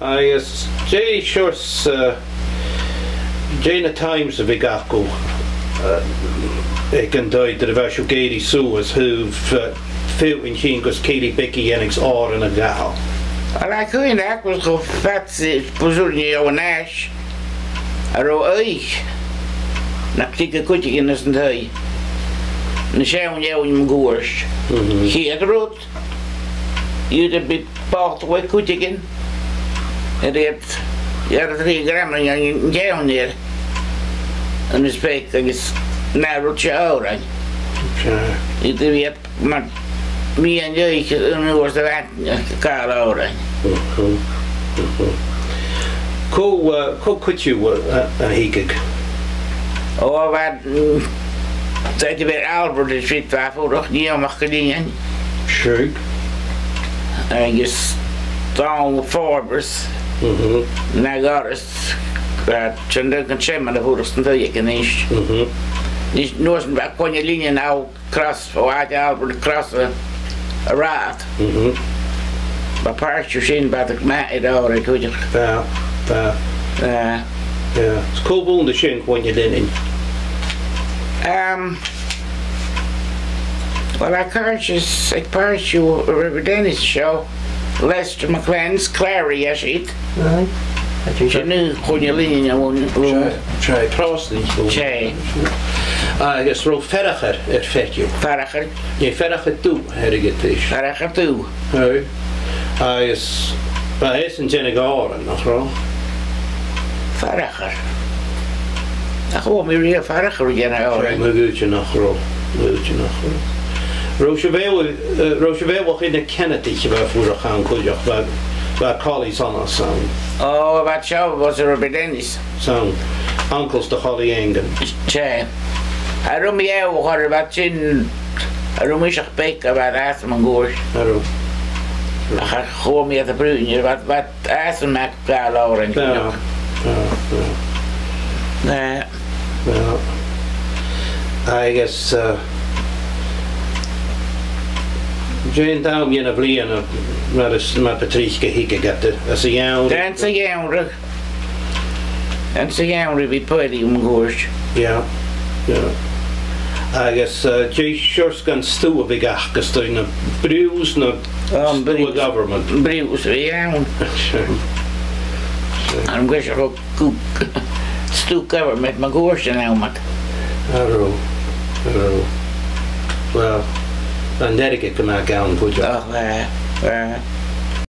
Agus Jay Shores Jane Times a bhí gacu ag an dóid ar a bheith Goiridh suas who've fiúin sin gus Katie Bicky Enix or in a gal. Ala cuin was go fatsi pozurni Aonghais aro eich na tika kutig in isn't hij na schaun jou in mgoors hier rood you the bit part way kutigin en het ja 3 gram in jou neer en de speek dat is na rotje ouder het weet maar me en jij was de kaal ouder Co could you a higig? Oh, wat tijd weer Albert is fit waarvoor nog niet mag gedingen. Sure. En je staan Forbes. Na garis. Toen denk ik dat de voorste dat je kan niet. Niet nooit een kon je linie nou kras voor Albert krassen raad. Maar paardje zien wat ik mij daar ik weet je. Ja. It's cool the shin when you're in. Well, I purchased you a River Dennis show. Lester McLean's Clary, yes, it. Right. Je nu kon je linie gewoon Try crossing. Tjej. I guess ro ferracher het vet je. Ferracher. Je ferracher toe, herrigetis. Ferracher toe. Hey. I is. Hij is een Jenegaren nog wel. Ferracher. Nou, gewoon meer weer Ferracher Jenegaren. Maar weet je nog wel. Roosevelt was in de Kennedy waarvoor gaan kujach waar collies on us song. Oh, wat show was er bij Dennis? Song. Uncles de Holly Engen. Tjej. Hij roem je hoor wat zin. Hij roem je zich peken wat aas man goor. Hallo. Dan ga ik gewoon met de bruinje wat aas maakt klaar Lauren. Ja. Nee. I guess Jane down in a vlian maar Patricia hikke got the as a young. Dan ze jourig. En ze jourig wie putty goors. Yeah. I guess Jay Shores gan stu a big achgas to in a brews no stu a government. Brews, yeah. I'm going to go stu government my goors now, mat. Hello. Well, and dedicate to my gown, put you. Oh,